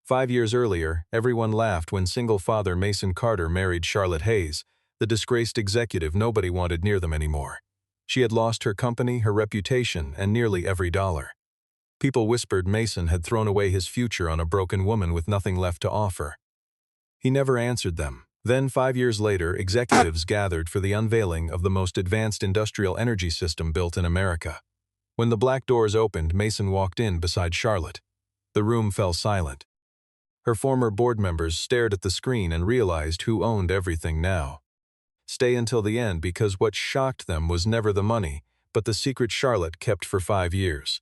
5 years earlier, everyone laughed when single-father Mason Carter married Charlotte Hayes, the disgraced executive nobody wanted near them anymore. She had lost her company, her reputation, and nearly every dollar. People whispered Mason had thrown away his future on a broken woman with nothing left to offer. He never answered them. Then, 5 years later, executives gathered for the unveiling of the most advanced industrial energy system built in America. When the black doors opened, Mason walked in beside Charlotte. The room fell silent. Her former board members stared at the screen and realized who owned everything now. Stay until the end, because what shocked them was never the money, but the secret Charlotte kept for 5 years.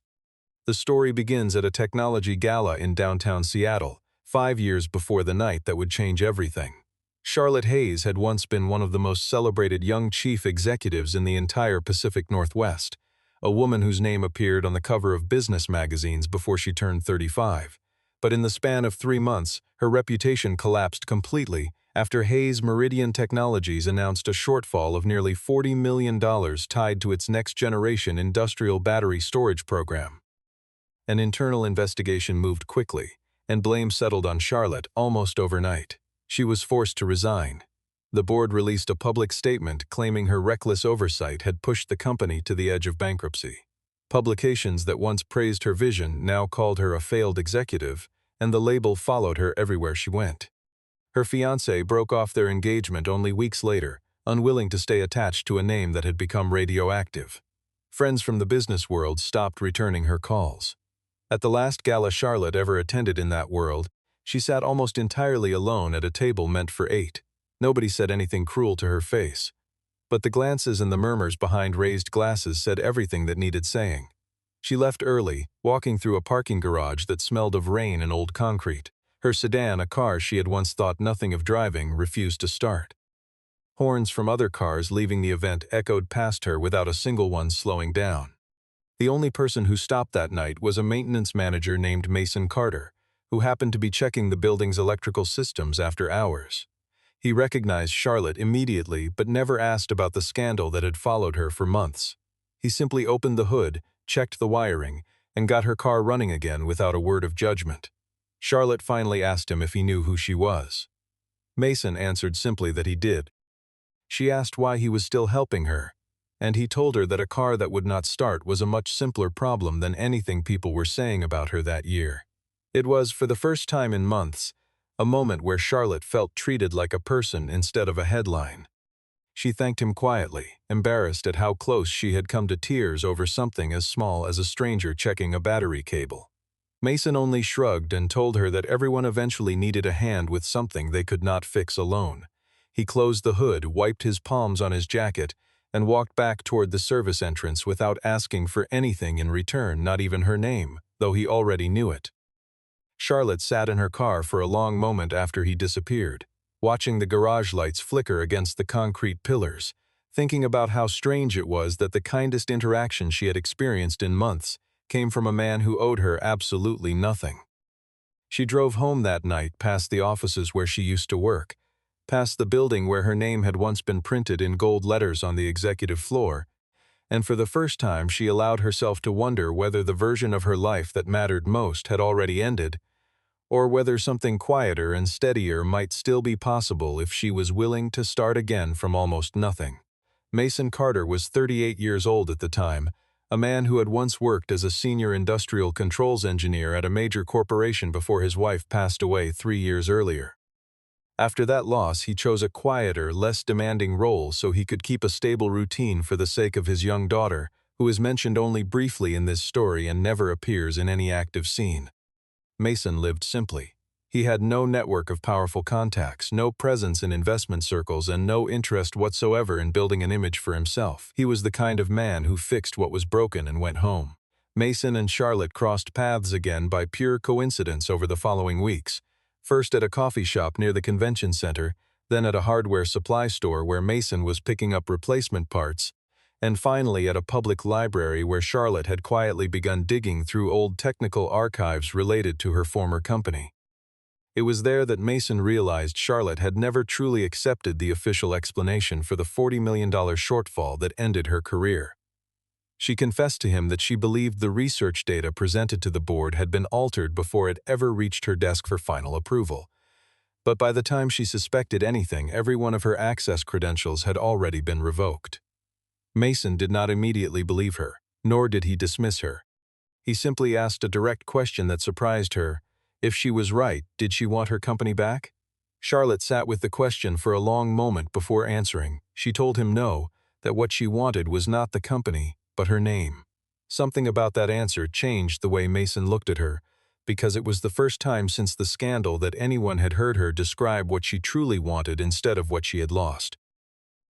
The story begins at a technology gala in downtown Seattle, 5 years before the night that would change everything. Charlotte Hayes had once been one of the most celebrated young chief executives in the entire Pacific Northwest, a woman whose name appeared on the cover of business magazines before she turned 35. But in the span of 3 months, her reputation collapsed completely after Hayes Meridian Technologies announced a shortfall of nearly $40 million tied to its next-generation industrial battery storage program. An internal investigation moved quickly, and blame settled on Charlotte almost overnight. She was forced to resign. The board released a public statement claiming her reckless oversight had pushed the company to the edge of bankruptcy. Publications that once praised her vision now called her a failed executive, and the label followed her everywhere she went. Her fiancé broke off their engagement only weeks later, unwilling to stay attached to a name that had become radioactive. Friends from the business world stopped returning her calls. At the last gala Charlotte ever attended in that world, she sat almost entirely alone at a table meant for 8. Nobody said anything cruel to her face. But the glances and the murmurs behind raised glasses said everything that needed saying. She left early, walking through a parking garage that smelled of rain and old concrete. Her sedan, a car she had once thought nothing of driving, refused to start. Horns from other cars leaving the event echoed past her without a single one slowing down. The only person who stopped that night was a maintenance manager named Mason Carter, who happened to be checking the building's electrical systems after hours. He recognized Charlotte immediately but never asked about the scandal that had followed her for months. He simply opened the hood, checked the wiring, and got her car running again without a word of judgment. Charlotte finally asked him if he knew who she was. Mason answered simply that he did. She asked why he was still helping her, and he told her that a car that would not start was a much simpler problem than anything people were saying about her that year. It was, for the first time in months, a moment where Charlotte felt treated like a person instead of a headline. She thanked him quietly, embarrassed at how close she had come to tears over something as small as a stranger checking a battery cable. Mason only shrugged and told her that everyone eventually needed a hand with something they could not fix alone. He closed the hood, wiped his palms on his jacket, and walked back toward the service entrance without asking for anything in return, not even her name, though he already knew it. Charlotte sat in her car for a long moment after he disappeared, watching the garage lights flicker against the concrete pillars, thinking about how strange it was that the kindest interaction she had experienced in months came from a man who owed her absolutely nothing. She drove home that night past the offices where she used to work, past the building where her name had once been printed in gold letters on the executive floor, and for the first time she allowed herself to wonder whether the version of her life that mattered most had already ended, or whether something quieter and steadier might still be possible if she was willing to start again from almost nothing. Mason Carter was 38 years old at the time, a man who had once worked as a senior industrial controls engineer at a major corporation before his wife passed away 3 years earlier. After that loss, he chose a quieter, less demanding role so he could keep a stable routine for the sake of his young daughter, who is mentioned only briefly in this story and never appears in any active scene. Mason lived simply. He had no network of powerful contacts, no presence in investment circles, and no interest whatsoever in building an image for himself. He was the kind of man who fixed what was broken and went home. Mason and Charlotte crossed paths again by pure coincidence over the following weeks. First at a coffee shop near the convention center, then at a hardware supply store where Mason was picking up replacement parts, and finally at a public library where Charlotte had quietly begun digging through old technical archives related to her former company. It was there that Mason realized Charlotte had never truly accepted the official explanation for the $40 million shortfall that ended her career. She confessed to him that she believed the research data presented to the board had been altered before it ever reached her desk for final approval. But by the time she suspected anything, every one of her access credentials had already been revoked. Mason did not immediately believe her, nor did he dismiss her. He simply asked a direct question that surprised her. If she was right, did she want her company back? Charlotte sat with the question for a long moment before answering. She told him no, that what she wanted was not the company, but her name. Something about that answer changed the way Mason looked at her, because it was the first time since the scandal that anyone had heard her describe what she truly wanted instead of what she had lost.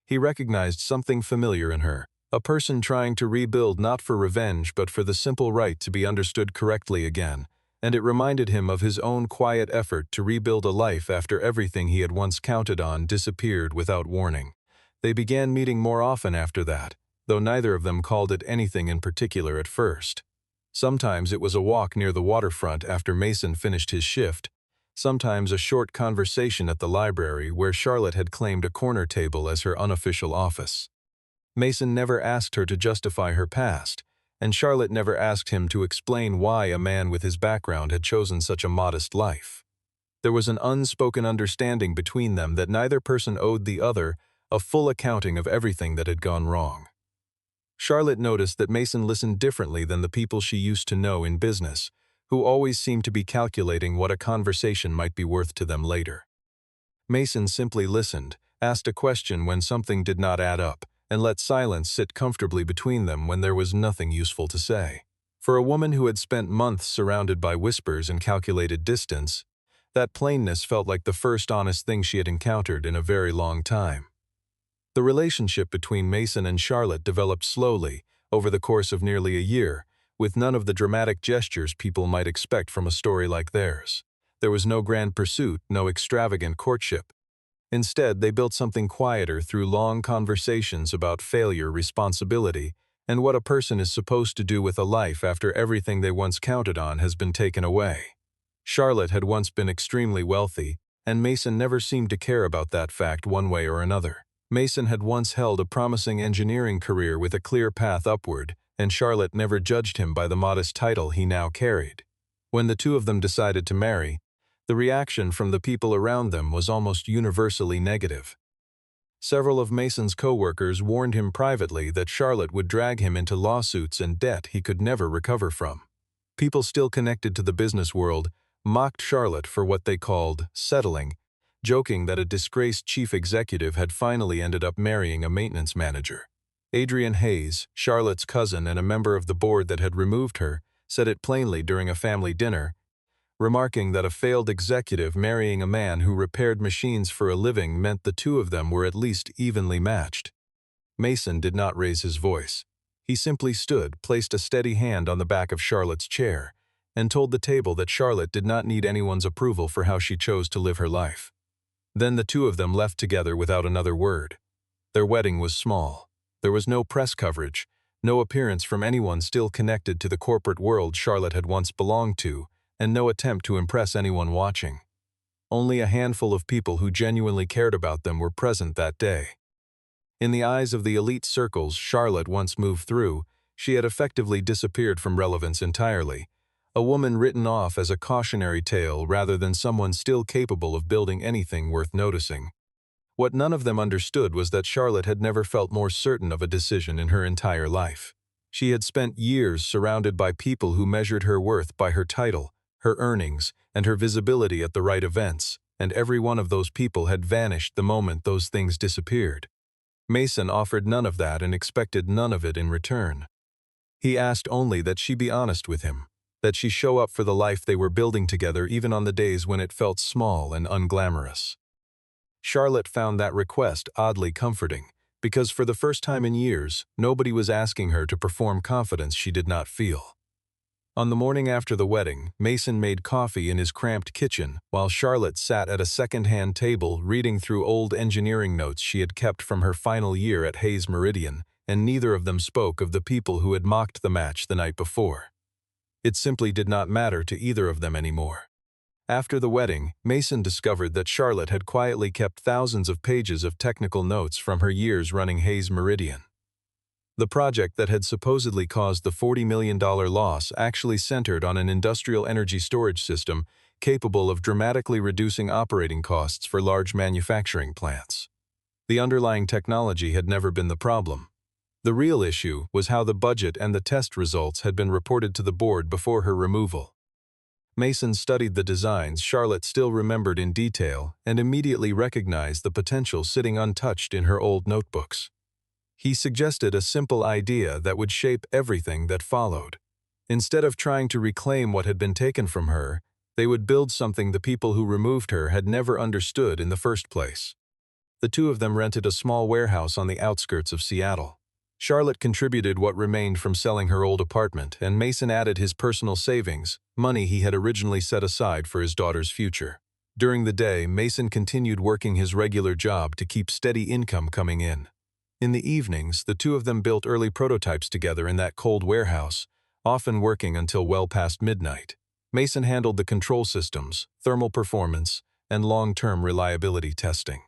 He recognized something familiar in her, a person trying to rebuild not for revenge but for the simple right to be understood correctly again, and it reminded him of his own quiet effort to rebuild a life after everything he had once counted on disappeared without warning. They began meeting more often after that, though neither of them called it anything in particular at first. Sometimes it was a walk near the waterfront after Mason finished his shift, sometimes a short conversation at the library where Charlotte had claimed a corner table as her unofficial office. Mason never asked her to justify her past, and Charlotte never asked him to explain why a man with his background had chosen such a modest life. There was an unspoken understanding between them that neither person owed the other a full accounting of everything that had gone wrong. Charlotte noticed that Mason listened differently than the people she used to know in business, who always seemed to be calculating what a conversation might be worth to them later. Mason simply listened, asked a question when something did not add up, and let silence sit comfortably between them when there was nothing useful to say. For a woman who had spent months surrounded by whispers and calculated distance, that plainness felt like the first honest thing she had encountered in a very long time. The relationship between Mason and Charlotte developed slowly, over the course of nearly a year, with none of the dramatic gestures people might expect from a story like theirs. There was no grand pursuit, no extravagant courtship. Instead, they built something quieter through long conversations about failure, responsibility, and what a person is supposed to do with a life after everything they once counted on has been taken away. Charlotte had once been extremely wealthy, and Mason never seemed to care about that fact one way or another. Mason had once held a promising engineering career with a clear path upward, and Charlotte never judged him by the modest title he now carried. When the two of them decided to marry, the reaction from the people around them was almost universally negative. Several of Mason's co-workers warned him privately that Charlotte would drag him into lawsuits and debt he could never recover from. People still connected to the business world mocked Charlotte for what they called settling, joking that a disgraced chief executive had finally ended up marrying a maintenance manager. Adrian Hayes, Charlotte's cousin and a member of the board that had removed her, said it plainly during a family dinner, remarking that a failed executive marrying a man who repaired machines for a living meant the two of them were at least evenly matched. Mason did not raise his voice. He simply stood, placed a steady hand on the back of Charlotte's chair, and told the table that Charlotte did not need anyone's approval for how she chose to live her life. Then the two of them left together without another word. Their wedding was small. There was no press coverage, no appearance from anyone still connected to the corporate world Charlotte had once belonged to, and no attempt to impress anyone watching. Only a handful of people who genuinely cared about them were present that day. In the eyes of the elite circles Charlotte once moved through, she had effectively disappeared from relevance entirely, a woman written off as a cautionary tale rather than someone still capable of building anything worth noticing. What none of them understood was that Charlotte had never felt more certain of a decision in her entire life. She had spent years surrounded by people who measured her worth by her title, her earnings, and her visibility at the right events, and every one of those people had vanished the moment those things disappeared. Mason offered none of that and expected none of it in return. He asked only that she be honest with him, that she show up for the life they were building together even on the days when it felt small and unglamorous. Charlotte found that request oddly comforting, because for the first time in years, nobody was asking her to perform confidence she did not feel. On the morning after the wedding, Mason made coffee in his cramped kitchen while Charlotte sat at a second-hand table reading through old engineering notes she had kept from her final year at Hayes Meridian, and neither of them spoke of the people who had mocked the match the night before. It simply did not matter to either of them anymore. After the wedding, Mason discovered that Charlotte had quietly kept thousands of pages of technical notes from her years running Hayes Meridian. The project that had supposedly caused the $40 million loss actually centered on an industrial energy storage system capable of dramatically reducing operating costs for large manufacturing plants. The underlying technology had never been the problem. The real issue was how the budget and the test results had been reported to the board before her removal. Mason studied the designs Charlotte still remembered in detail and immediately recognized the potential sitting untouched in her old notebooks. He suggested a simple idea that would shape everything that followed. Instead of trying to reclaim what had been taken from her, they would build something the people who removed her had never understood in the first place. The two of them rented a small warehouse on the outskirts of Seattle. Charlotte contributed what remained from selling her old apartment, and Mason added his personal savings, money he had originally set aside for his daughter's future. During the day, Mason continued working his regular job to keep steady income coming in. In the evenings, the two of them built early prototypes together in that cold warehouse, often working until well past midnight. Mason handled the control systems, thermal performance, and long-term reliability testing.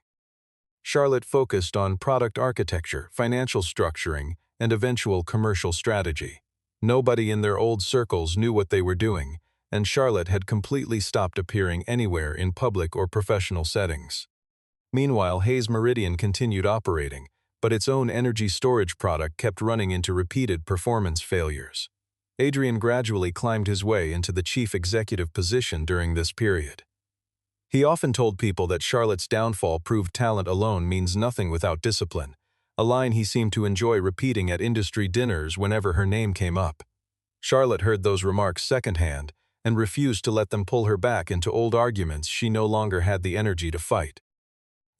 Charlotte focused on product architecture, financial structuring, and eventual commercial strategy. Nobody in their old circles knew what they were doing, and Charlotte had completely stopped appearing anywhere in public or professional settings. Meanwhile, Hayes Meridian continued operating, but its own energy storage product kept running into repeated performance failures. Adrian gradually climbed his way into the chief executive position during this period. He often told people that Charlotte's downfall proved talent alone means nothing without discipline, a line he seemed to enjoy repeating at industry dinners whenever her name came up. Charlotte heard those remarks secondhand and refused to let them pull her back into old arguments she no longer had the energy to fight.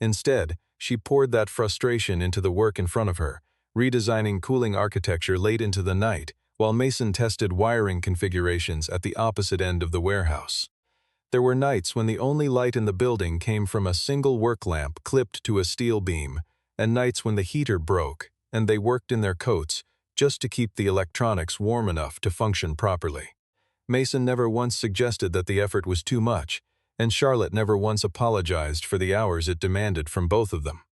Instead, she poured that frustration into the work in front of her, redesigning cooling architecture late into the night, while Mason tested wiring configurations at the opposite end of the warehouse. There were nights when the only light in the building came from a single work lamp clipped to a steel beam, and nights when the heater broke, and they worked in their coats just to keep the electronics warm enough to function properly. Mason never once suggested that the effort was too much, and Charlotte never once apologized for the hours it demanded from both of them.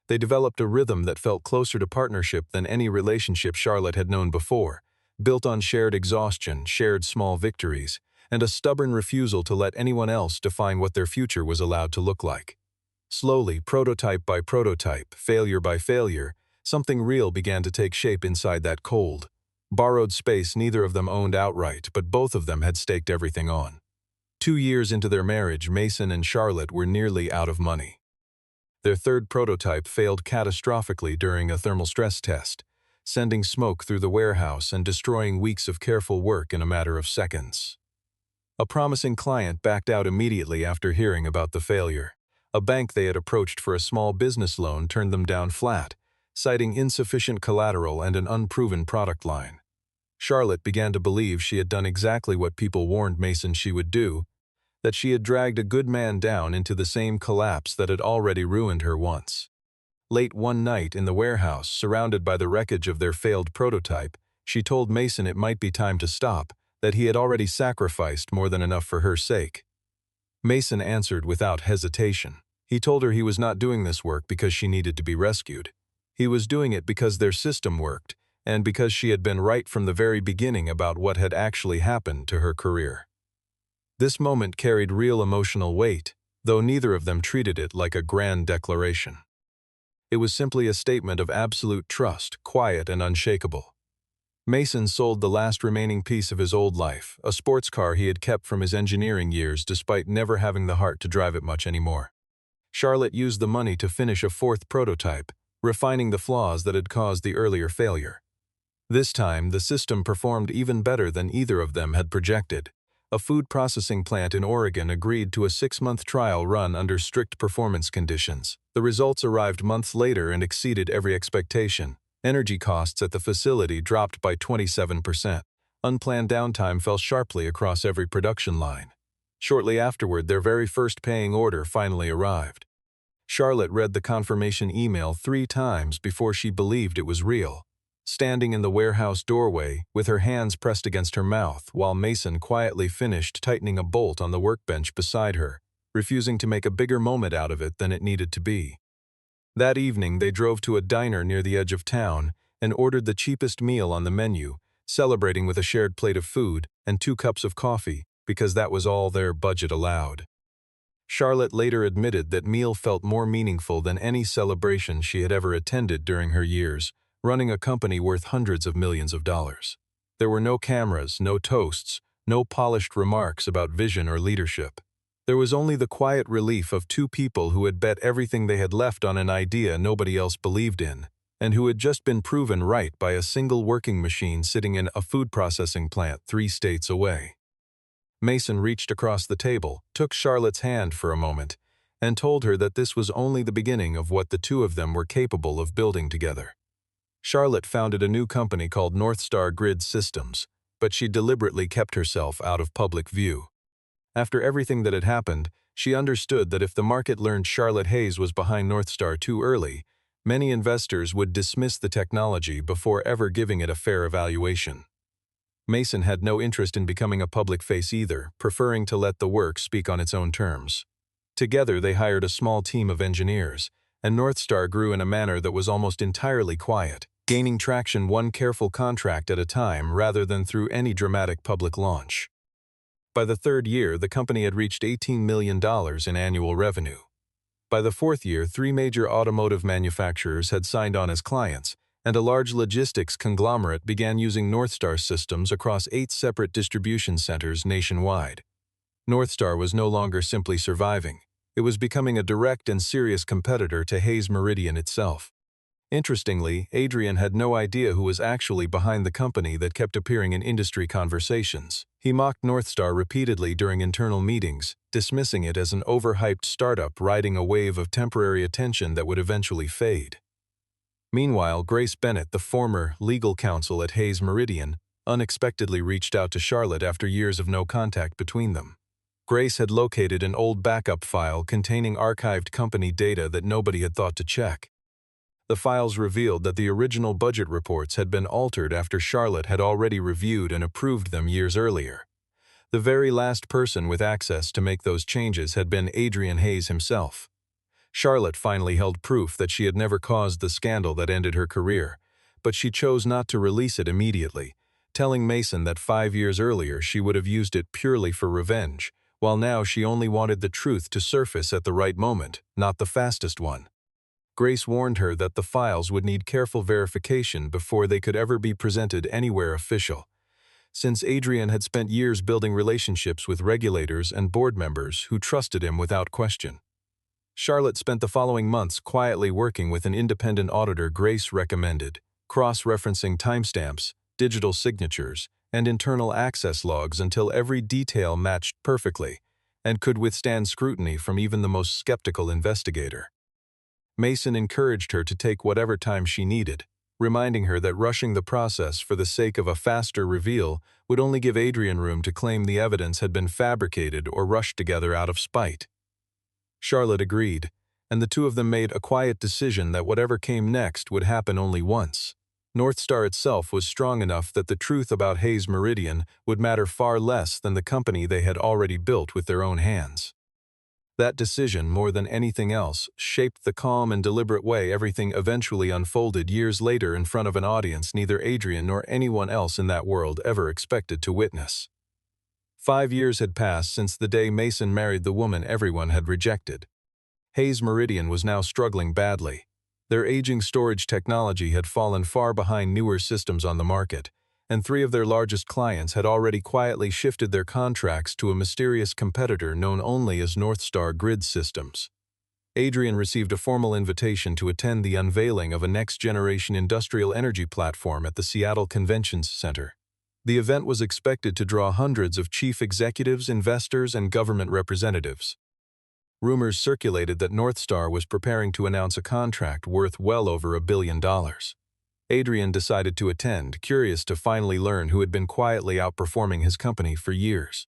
They developed a rhythm that felt closer to partnership than any relationship Charlotte had known before, built on shared exhaustion, shared small victories, and a stubborn refusal to let anyone else define what their future was allowed to look like. Slowly, prototype by prototype, failure by failure, something real began to take shape inside that cold, borrowed space neither of them owned outright, but both of them had staked everything on. 2 years into their marriage, Mason and Charlotte were nearly out of money. Their third prototype failed catastrophically during a thermal stress test, sending smoke through the warehouse and destroying weeks of careful work in a matter of seconds. A promising client backed out immediately after hearing about the failure. A bank they had approached for a small business loan turned them down flat, citing insufficient collateral and an unproven product line. Charlotte began to believe she had done exactly what people warned Mason she would do, that she had dragged a good man down into the same collapse that had already ruined her once. Late one night in the warehouse, surrounded by the wreckage of their failed prototype, she told Mason it might be time to stop, that he had already sacrificed more than enough for her sake. Mason answered without hesitation. He told her he was not doing this work because she needed to be rescued. He was doing it because their system worked, and because she had been right from the very beginning about what had actually happened to her career. This moment carried real emotional weight, though neither of them treated it like a grand declaration. It was simply a statement of absolute trust, quiet and unshakable. Mason sold the last remaining piece of his old life, a sports car he had kept from his engineering years despite never having the heart to drive it much anymore. Charlotte used the money to finish a fourth prototype, refining the flaws that had caused the earlier failure. This time, the system performed even better than either of them had projected. A food processing plant in Oregon agreed to a 6-month trial run under strict performance conditions. The results arrived months later and exceeded every expectation. Energy costs at the facility dropped by 27%. Unplanned downtime fell sharply across every production line. Shortly afterward, their very first paying order finally arrived. Charlotte read the confirmation email 3 times before she believed it was real. Standing in the warehouse doorway, with her hands pressed against her mouth, while Mason quietly finished tightening a bolt on the workbench beside her, refusing to make a bigger moment out of it than it needed to be. That evening, they drove to a diner near the edge of town, and ordered the cheapest meal on the menu, celebrating with a shared plate of food and 2 cups of coffee because that was all their budget allowed. Charlotte later admitted that meal felt more meaningful than any celebration she had ever attended during her years, running a company worth hundreds of millions of dollars. There were no cameras, no toasts, no polished remarks about vision or leadership. There was only the quiet relief of 2 people who had bet everything they had left on an idea nobody else believed in, and who had just been proven right by a single working machine sitting in a food processing plant 3 states away. Mason reached across the table, took Charlotte's hand for a moment, and told her that this was only the beginning of what the 2 of them were capable of building together. Charlotte founded a new company called Northstar Grid Systems, but she deliberately kept herself out of public view. After everything that had happened, she understood that if the market learned Charlotte Hayes was behind Northstar too early, many investors would dismiss the technology before ever giving it a fair evaluation. Mason had no interest in becoming a public face either, preferring to let the work speak on its own terms. Together they hired a small team of engineers, and Northstar grew in a manner that was almost entirely quiet, gaining traction one careful contract at a time rather than through any dramatic public launch. By the 3rd year, the company had reached $18 million in annual revenue. By the 4th year, 3 major automotive manufacturers had signed on as clients, and a large logistics conglomerate began using Northstar systems across 8 separate distribution centers nationwide. Northstar was no longer simply surviving. It was becoming a direct and serious competitor to Hayes Meridian itself. Interestingly, Adrian had no idea who was actually behind the company that kept appearing in industry conversations. He mocked Northstar repeatedly during internal meetings, dismissing it as an overhyped startup riding a wave of temporary attention that would eventually fade. Meanwhile, Grace Bennett, the former legal counsel at Hayes Meridian, unexpectedly reached out to Charlotte after years of no contact between them. Grace had located an old backup file containing archived company data that nobody had thought to check. The files revealed that the original budget reports had been altered after Charlotte had already reviewed and approved them years earlier. The very last person with access to make those changes had been Adrian Hayes himself. Charlotte finally held proof that she had never caused the scandal that ended her career, but she chose not to release it immediately, telling Mason that 5 years earlier she would have used it purely for revenge, while now she only wanted the truth to surface at the right moment, not the fastest one. Grace warned her that the files would need careful verification before they could ever be presented anywhere official, since Adrian had spent years building relationships with regulators and board members who trusted him without question. Charlotte spent the following months quietly working with an independent auditor Grace recommended, cross-referencing timestamps, digital signatures, and internal access logs until every detail matched perfectly and could withstand scrutiny from even the most skeptical investigator. Mason encouraged her to take whatever time she needed, reminding her that rushing the process for the sake of a faster reveal would only give Adrian room to claim the evidence had been fabricated or rushed together out of spite. Charlotte agreed, and the 2 of them made a quiet decision that whatever came next would happen only once. Northstar itself was strong enough that the truth about Hayes Meridian would matter far less than the company they had already built with their own hands. That decision, more than anything else, shaped the calm and deliberate way everything eventually unfolded years later in front of an audience neither Adrian nor anyone else in that world ever expected to witness. 5 years had passed since the day Mason married the woman everyone had rejected. Hayes Meridian was now struggling badly. Their aging storage technology had fallen far behind newer systems on the market, and 3 of their largest clients had already quietly shifted their contracts to a mysterious competitor known only as Northstar Grid Systems. Adrian received a formal invitation to attend the unveiling of a next-generation industrial energy platform at the Seattle Convention Center. The event was expected to draw hundreds of chief executives, investors, and government representatives. Rumors circulated that Northstar was preparing to announce a contract worth well over $1 billion. Adrian decided to attend, curious to finally learn who had been quietly outperforming his company for years.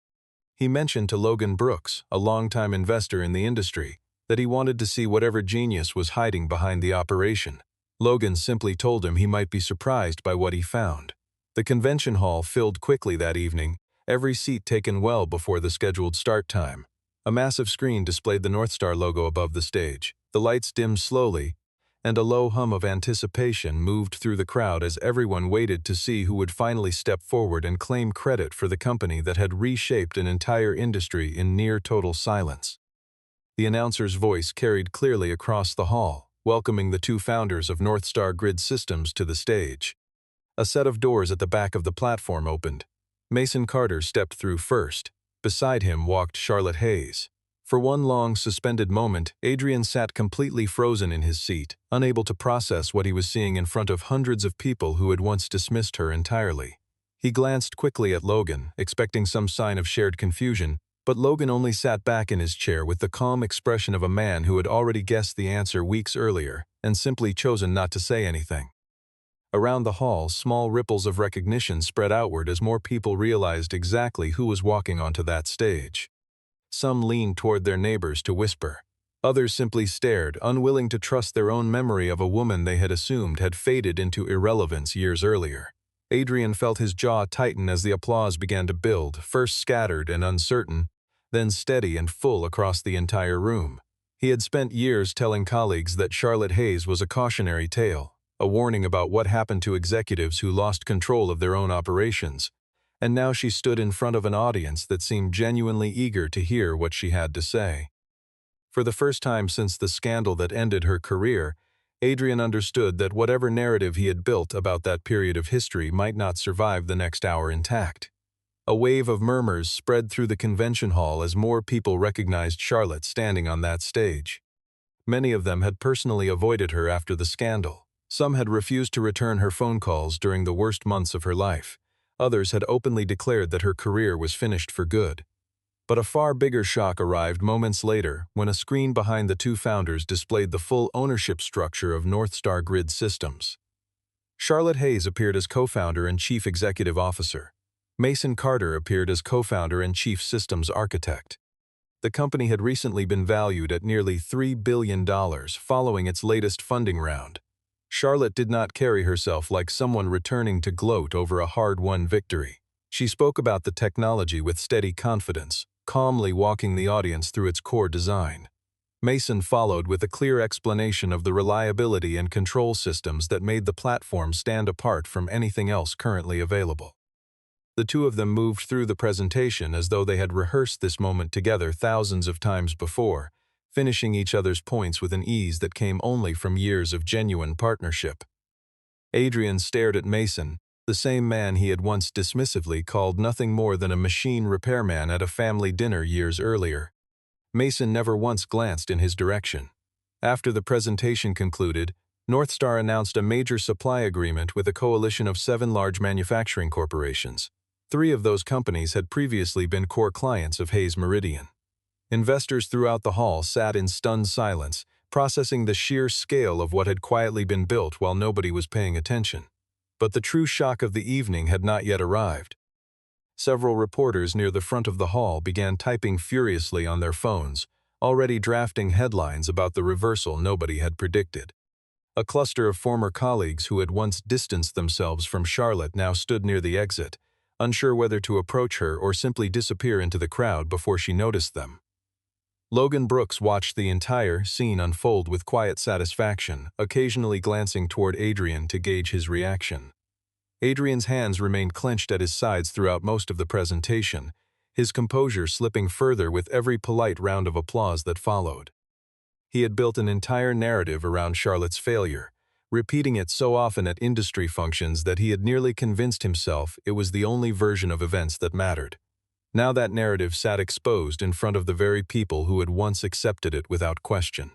He mentioned to Logan Brooks, a longtime investor in the industry, that he wanted to see whatever genius was hiding behind the operation. Logan simply told him he might be surprised by what he found. The convention hall filled quickly that evening, every seat taken well before the scheduled start time. A massive screen displayed the Northstar logo above the stage. The lights dimmed slowly, and a low hum of anticipation moved through the crowd as everyone waited to see who would finally step forward and claim credit for the company that had reshaped an entire industry in near total silence. The announcer's voice carried clearly across the hall, welcoming the two founders of Northstar Grid Systems to the stage. A set of doors at the back of the platform opened. Mason Carter stepped through first. Beside him walked Charlotte Hayes. For one long, suspended moment, Adrian sat completely frozen in his seat, unable to process what he was seeing in front of hundreds of people who had once dismissed her entirely. He glanced quickly at Logan, expecting some sign of shared confusion, but Logan only sat back in his chair with the calm expression of a man who had already guessed the answer weeks earlier and simply chosen not to say anything. Around the hall, small ripples of recognition spread outward as more people realized exactly who was walking onto that stage. Some leaned toward their neighbors to whisper. Others simply stared, unwilling to trust their own memory of a woman they had assumed had faded into irrelevance years earlier. Adrian felt his jaw tighten as the applause began to build, first scattered and uncertain, then steady and full across the entire room. He had spent years telling colleagues that Charlotte Hayes was a cautionary tale, a warning about what happened to executives who lost control of their own operations. And now she stood in front of an audience that seemed genuinely eager to hear what she had to say. For the first time since the scandal that ended her career, Adrian understood that whatever narrative he had built about that period of history might not survive the next hour intact. A wave of murmurs spread through the convention hall as more people recognized Charlotte standing on that stage. Many of them had personally avoided her after the scandal. Some had refused to return her phone calls during the worst months of her life. Others had openly declared that her career was finished for good. But a far bigger shock arrived moments later when a screen behind the two founders displayed the full ownership structure of Northstar Grid Systems. Charlotte Hayes appeared as co-founder and chief executive officer. Mason Carter appeared as co-founder and chief systems architect. The company had recently been valued at nearly $3 billion following its latest funding round. Charlotte did not carry herself like someone returning to gloat over a hard-won victory. She spoke about the technology with steady confidence, calmly walking the audience through its core design. Mason followed with a clear explanation of the reliability and control systems that made the platform stand apart from anything else currently available. The two of them moved through the presentation as though they had rehearsed this moment together thousands of times before, finishing each other's points with an ease that came only from years of genuine partnership. Adrian stared at Mason, the same man he had once dismissively called nothing more than a machine repairman at a family dinner years earlier. Mason never once glanced in his direction. After the presentation concluded, Northstar announced a major supply agreement with a coalition of 7 large manufacturing corporations. 3 of those companies had previously been core clients of Hayes Meridian. Investors throughout the hall sat in stunned silence, processing the sheer scale of what had quietly been built while nobody was paying attention. But the true shock of the evening had not yet arrived. Several reporters near the front of the hall began typing furiously on their phones, already drafting headlines about the reversal nobody had predicted. A cluster of former colleagues who had once distanced themselves from Charlotte now stood near the exit, unsure whether to approach her or simply disappear into the crowd before she noticed them. Logan Brooks watched the entire scene unfold with quiet satisfaction, occasionally glancing toward Adrian to gauge his reaction. Adrian's hands remained clenched at his sides throughout most of the presentation, his composure slipping further with every polite round of applause that followed. He had built an entire narrative around Charlotte's failure, repeating it so often at industry functions that he had nearly convinced himself it was the only version of events that mattered. Now that narrative sat exposed in front of the very people who had once accepted it without question.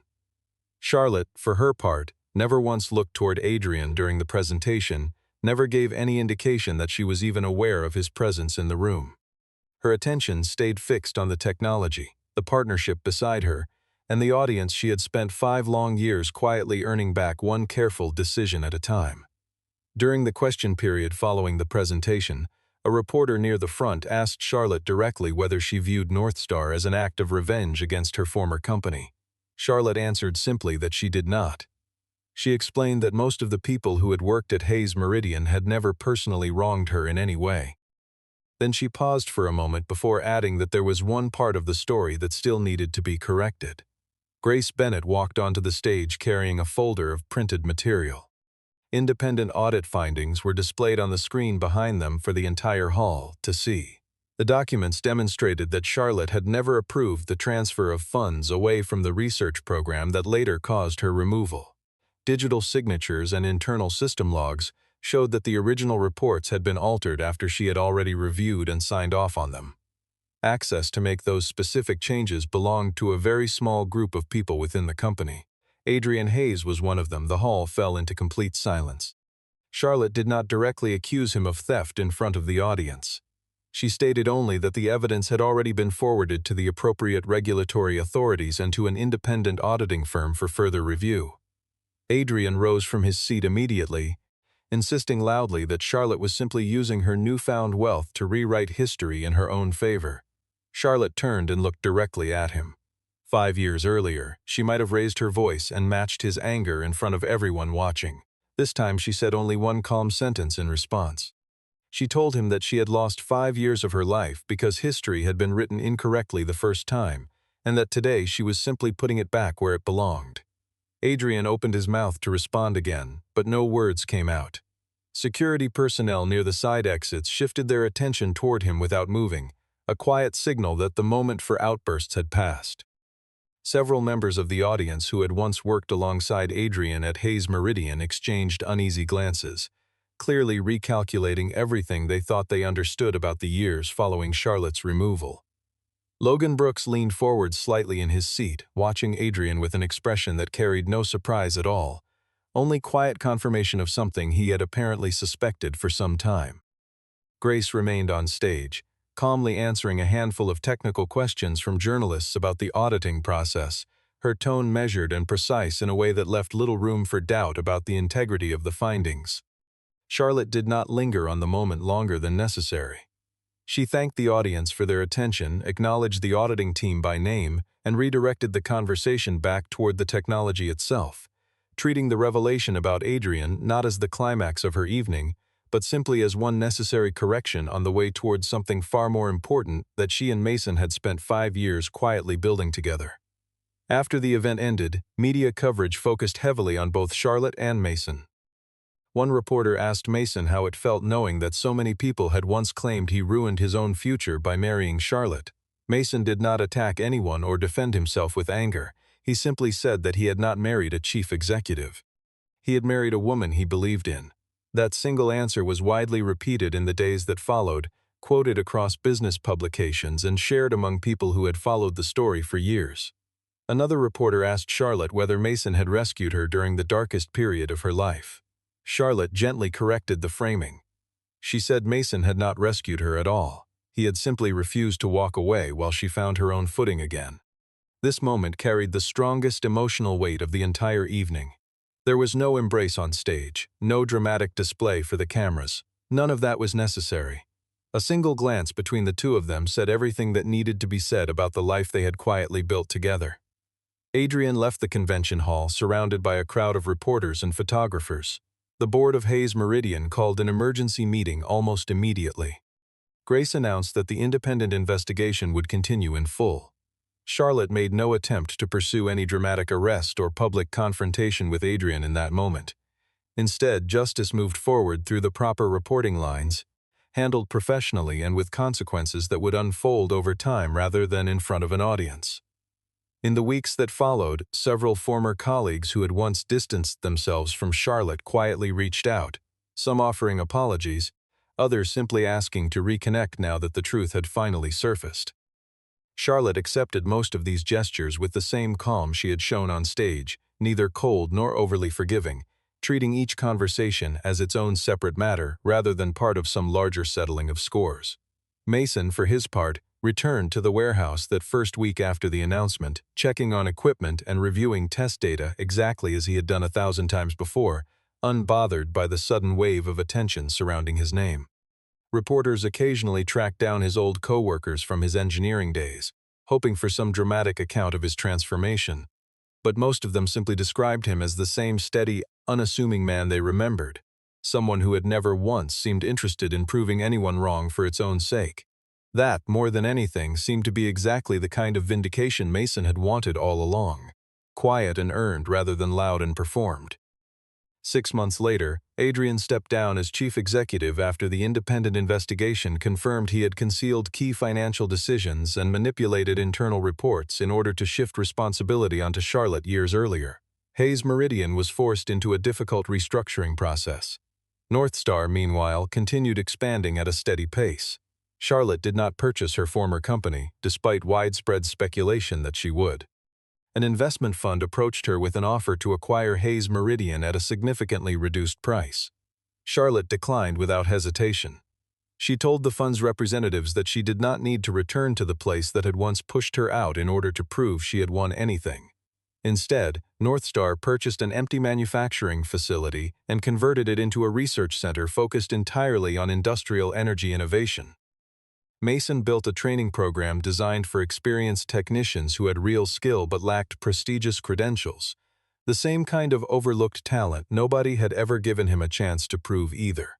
Charlotte, for her part, never once looked toward Adrian during the presentation, never gave any indication that she was even aware of his presence in the room. Her attention stayed fixed on the technology, the partnership beside her, and the audience she had spent 5 long years quietly earning back one careful decision at a time. During the question period following the presentation, a reporter near the front asked Charlotte directly whether she viewed Northstar as an act of revenge against her former company. Charlotte answered simply that she did not. She explained that most of the people who had worked at Hayes Meridian had never personally wronged her in any way. Then she paused for a moment before adding that there was one part of the story that still needed to be corrected. Grace Bennett walked onto the stage carrying a folder of printed material. Independent audit findings were displayed on the screen behind them for the entire hall to see. The documents demonstrated that Charlotte had never approved the transfer of funds away from the research program that later caused her removal. Digital signatures and internal system logs showed that the original reports had been altered after she had already reviewed and signed off on them. Access to make those specific changes belonged to a very small group of people within the company. Adrian Hayes was one of them. The hall fell into complete silence. Charlotte did not directly accuse him of theft in front of the audience. She stated only that the evidence had already been forwarded to the appropriate regulatory authorities and to an independent auditing firm for further review. Adrian rose from his seat immediately, insisting loudly that Charlotte was simply using her newfound wealth to rewrite history in her own favor. Charlotte turned and looked directly at him. 5 years earlier, she might have raised her voice and matched his anger in front of everyone watching. This time she said only one calm sentence in response. She told him that she had lost 5 years of her life because history had been written incorrectly the first time, and that today she was simply putting it back where it belonged. Adrian opened his mouth to respond again, but no words came out. Security personnel near the side exits shifted their attention toward him without moving, a quiet signal that the moment for outbursts had passed. Several members of the audience who had once worked alongside Adrian at Hayes Meridian exchanged uneasy glances, clearly recalculating everything they thought they understood about the years following Charlotte's removal. Logan Brooks leaned forward slightly in his seat, watching Adrian with an expression that carried no surprise at all, only quiet confirmation of something he had apparently suspected for some time. Grace remained on stage, calmly answering a handful of technical questions from journalists about the auditing process, her tone measured and precise in a way that left little room for doubt about the integrity of the findings. Charlotte did not linger on the moment longer than necessary. She thanked the audience for their attention, acknowledged the auditing team by name, and redirected the conversation back toward the technology itself, treating the revelation about Adrian not as the climax of her evening, but simply as one necessary correction on the way towards something far more important that she and Mason had spent 5 years quietly building together. After the event ended, media coverage focused heavily on both Charlotte and Mason. One reporter asked Mason how it felt knowing that so many people had once claimed he ruined his own future by marrying Charlotte. Mason did not attack anyone or defend himself with anger. He simply said that he had not married a chief executive. He had married a woman he believed in. That single answer was widely repeated in the days that followed, quoted across business publications and shared among people who had followed the story for years. Another reporter asked Charlotte whether Mason had rescued her during the darkest period of her life. Charlotte gently corrected the framing. She said Mason had not rescued her at all. He had simply refused to walk away while she found her own footing again. This moment carried the strongest emotional weight of the entire evening. There was no embrace on stage, no dramatic display for the cameras. None of that was necessary. A single glance between the two of them said everything that needed to be said about the life they had quietly built together. Adrian left the convention hall surrounded by a crowd of reporters and photographers. The board of Hayes Meridian called an emergency meeting almost immediately. Grace announced that the independent investigation would continue in full. Charlotte made no attempt to pursue any dramatic arrest or public confrontation with Adrian in that moment. Instead, justice moved forward through the proper reporting lines, handled professionally and with consequences that would unfold over time rather than in front of an audience. In the weeks that followed, several former colleagues who had once distanced themselves from Charlotte quietly reached out, some offering apologies, others simply asking to reconnect now that the truth had finally surfaced. Charlotte accepted most of these gestures with the same calm she had shown on stage, neither cold nor overly forgiving, treating each conversation as its own separate matter rather than part of some larger settling of scores. Mason, for his part, returned to the warehouse that first week after the announcement, checking on equipment and reviewing test data exactly as he had done 1,000 times before, unbothered by the sudden wave of attention surrounding his name. Reporters occasionally tracked down his old co-workers from his engineering days, hoping for some dramatic account of his transformation, but most of them simply described him as the same steady, unassuming man they remembered, someone who had never once seemed interested in proving anyone wrong for its own sake. That, more than anything, seemed to be exactly the kind of vindication Mason had wanted all along. quiet and earned rather than loud and performed. 6 months later, Adrian stepped down as chief executive after the independent investigation confirmed he had concealed key financial decisions and manipulated internal reports in order to shift responsibility onto Charlotte years earlier. Hayes Meridian was forced into a difficult restructuring process. North Star, meanwhile, continued expanding at a steady pace. Charlotte did not purchase her former company, despite widespread speculation that she would. An investment fund approached her with an offer to acquire Hayes Meridian at a significantly reduced price. Charlotte declined without hesitation. She told the fund's representatives that she did not need to return to the place that had once pushed her out in order to prove she had won anything. Instead, North Star purchased an empty manufacturing facility and converted it into a research center focused entirely on industrial energy innovation. Mason built a training program designed for experienced technicians who had real skill but lacked prestigious credentials, the same kind of overlooked talent nobody had ever given him a chance to prove either.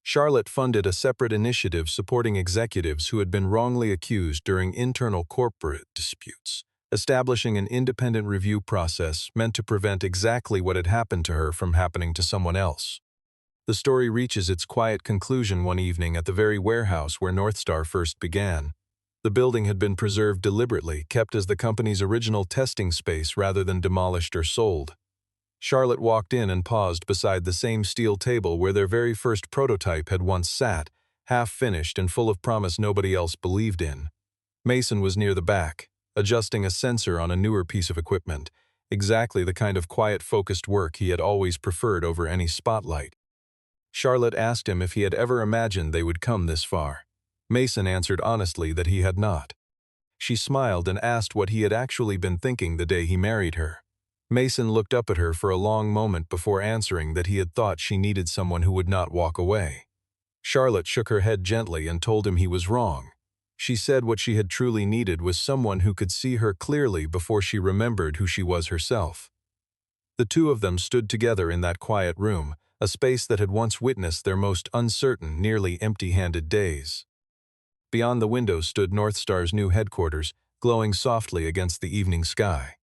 Charlotte funded a separate initiative supporting executives who had been wrongly accused during internal corporate disputes, establishing an independent review process meant to prevent exactly what had happened to her from happening to someone else. The story reaches its quiet conclusion one evening at the very warehouse where North Star first began. The building had been preserved deliberately, kept as the company's original testing space rather than demolished or sold. Charlotte walked in and paused beside the same steel table where their very first prototype had once sat, half-finished and full of promise nobody else believed in. Mason was near the back, adjusting a sensor on a newer piece of equipment, exactly the kind of quiet, focused work he had always preferred over any spotlight. Charlotte asked him if he had ever imagined they would come this far. Mason answered honestly that he had not. She smiled and asked what he had actually been thinking the day he married her. Mason looked up at her for a long moment before answering that he had thought she needed someone who would not walk away. Charlotte shook her head gently and told him he was wrong. She said what she had truly needed was someone who could see her clearly before she remembered who she was herself. The two of them stood together in that quiet room, a space that had once witnessed their most uncertain, nearly empty-handed days. Beyond the window stood North Star's new headquarters, glowing softly against the evening sky.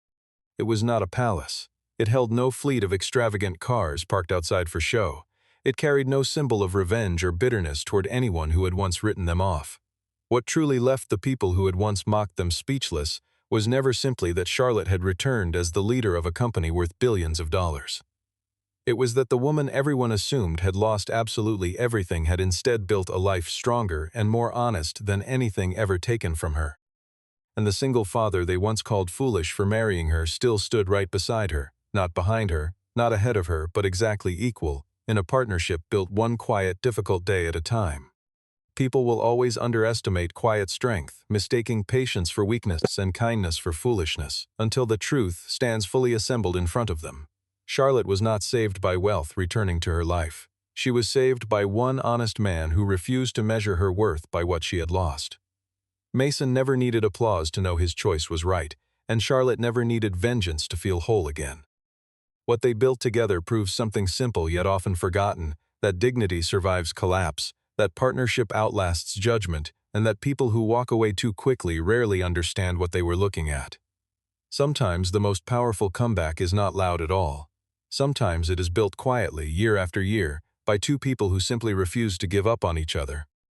It was not a palace. It held no fleet of extravagant cars parked outside for show. It carried no symbol of revenge or bitterness toward anyone who had once written them off. What truly left the people who had once mocked them speechless was never simply that Charlotte had returned as the leader of a company worth billions of dollars. It was that the woman everyone assumed had lost absolutely everything had instead built a life stronger and more honest than anything ever taken from her. And the single father they once called foolish for marrying her still stood right beside her, not behind her, not ahead of her, but exactly equal, in a partnership built one quiet, difficult day at a time. People will always underestimate quiet strength, mistaking patience for weakness and kindness for foolishness, until the truth stands fully assembled in front of them. Charlotte was not saved by wealth returning to her life. She was saved by one honest man who refused to measure her worth by what she had lost. Mason never needed applause to know his choice was right, and Charlotte never needed vengeance to feel whole again. What they built together proves something simple yet often forgotten, that dignity survives collapse, that partnership outlasts judgment, and that people who walk away too quickly rarely understand what they were looking at. Sometimes the most powerful comeback is not loud at all. Sometimes it is built quietly, year after year, by two people who simply refuse to give up on each other.